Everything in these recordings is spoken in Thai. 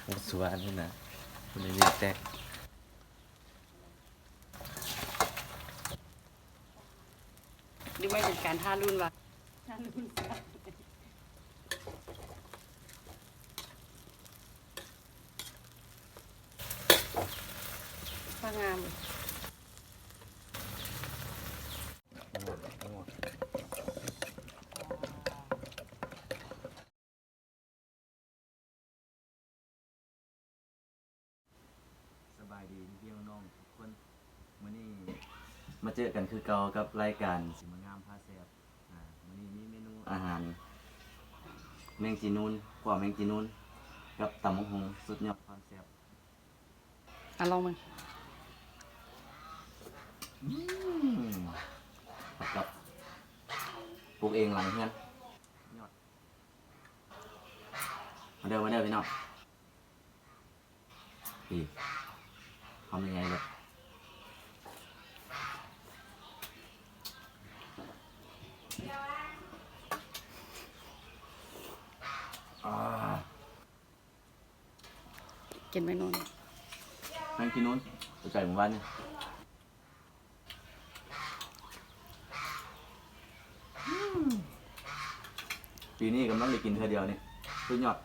มันสวนนี่นะมันเลยมีแตกหรือไม่เป็นการท่ารุ่นวะท่ารุ่นฟ้างาม สบายดีพี่น้องทุกคนมื้อนี้มาเจอกันคือเก่ากับรายการสิมางามพาแซ่บมื้อนี้มีเมนูอาหารแมงจีนูนกว่าแมงจีนูนกับตำบักหุ่งสุดยอดความแซ่บ ลองมัน กับปลูกเองหลังเพื่อนยอดมาเด้อพี่น้องพี่ทำยังไงเลยกินไปนู่น นั่งกินนู้นตัวใจหมู่บ้านเนี่ยปีนี้กำลังได้กินเธอเดียวนี่สุดยอด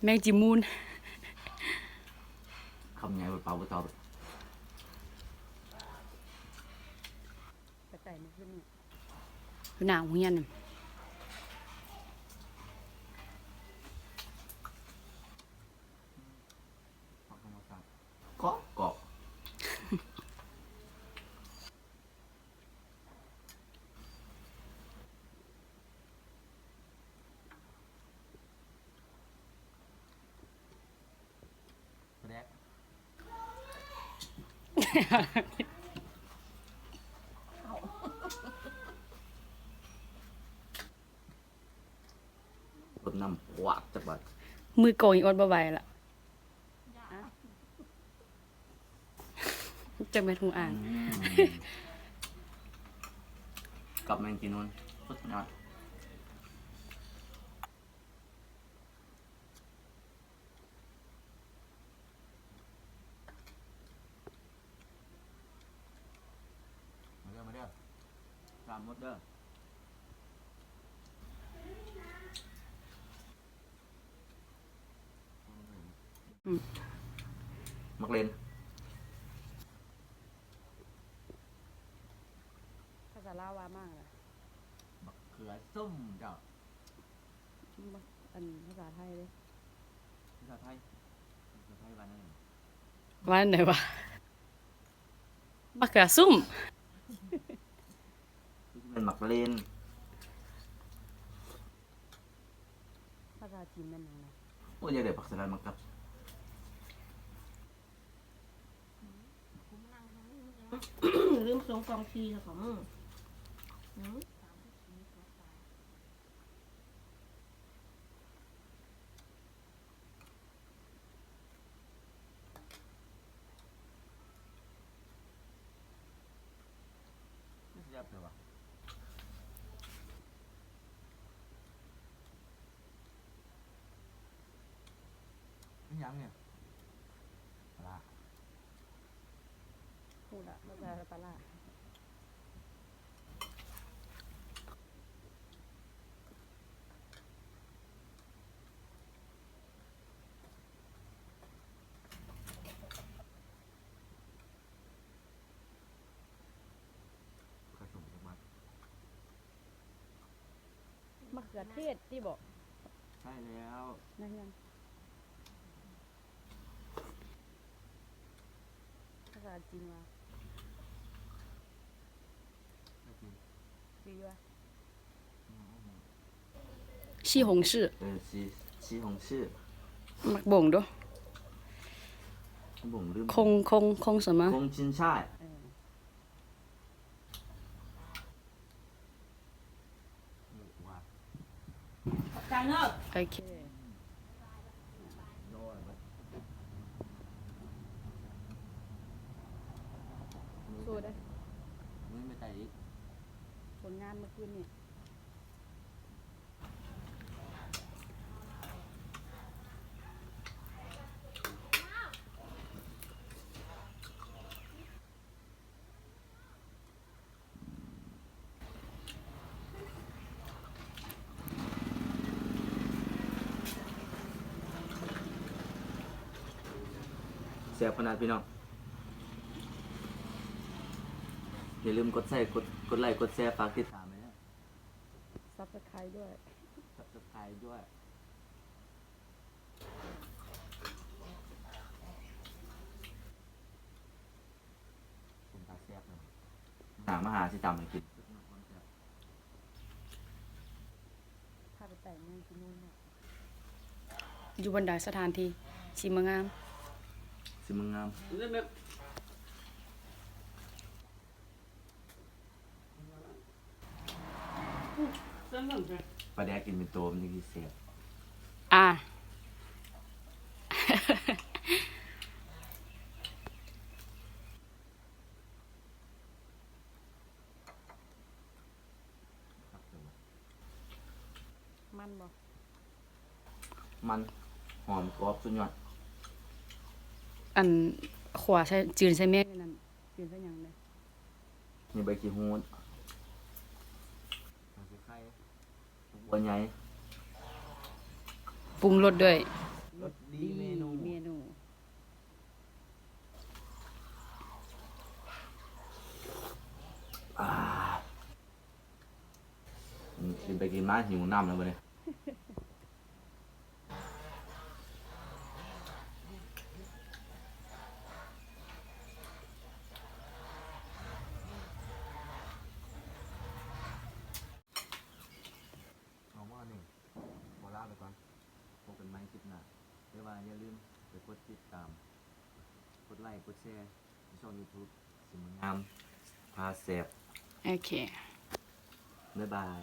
แมงจีมูน คำไงบนเปล่าบนเตา กระจายมันขึ้นคือหนาวเฮียน เกาะเกาะแรกรดน้ำหวานจักบาท มือโกงอีกอดบ่ไหวละจะเป็นหูอ่าน กับแมงจีนูนสุดยอดมาเด้อตามมดเด้อมักเลน ภาษาลาวามากเลย บักเขือส้มเจ้า อันภาษาไทยเลย ภาษาไทยวันนั้น ว่าไหนวะมะเขือซุ่ม เป็นมักเลน ภาษาจีนเป็นยังไง โอ้ยเดี๋ยวผักสลัดมักกับ ลืมส่งกองทีแล้วของมึง ไม่ใช่เลยวะนี่ยังเนี่ยปลา พูดละภาษาปลาร้า ผสมกันมาม ะเขือเทศที่บอก ใช่แล้ว นั่นยังภาษาจีนว่า ไม่จริง จีว่าชี่หงชื่อ ชีหงชื่อ มักบ่งด้วย ผมลืม คง什么คงชินช่าย จานเนอะ โอเค อีก ผลงานเมื่อคืนนี่ แซ่บขนาดพี่น้องอย่าลืมกดไลค์กดแชร์ฝากติดตามไว้นะ ซับสไครต์ด้วย Subscribe ด้วยผมตาแซ่บเลยหามาหาสิตามมากิน พาไปแต่งงานที่นู่นน่ะอยู่บนใดสถานที่สีเมืองงาม สิมึงงาม ปลาแดกกินเป็นตัวมันยังเสียบ อ่า ครับเดี๋ยว มันบ่ มันหอมกรอบสุดยอด อันขวาใช้จืนใช้แม่นี่นั่นจืนใช้หยังเลย มีใบขี้หูดใส่ไข่บัวใหญ่ ปรุงรสด้วย รสดีเมนู เมนู กินไปกินมาหิวน้ำแล้วบ่เนี่ยเอาว่านี่ขอลาไปก่อนพบกันใหม่คลิปหน้าเดี๋ยวว่าอย่าลืมไปกดติดตาม กดไลค์กดแชร์ในช่อง YouTube สิมงามพาแสบ โอเค บ๊ายบาย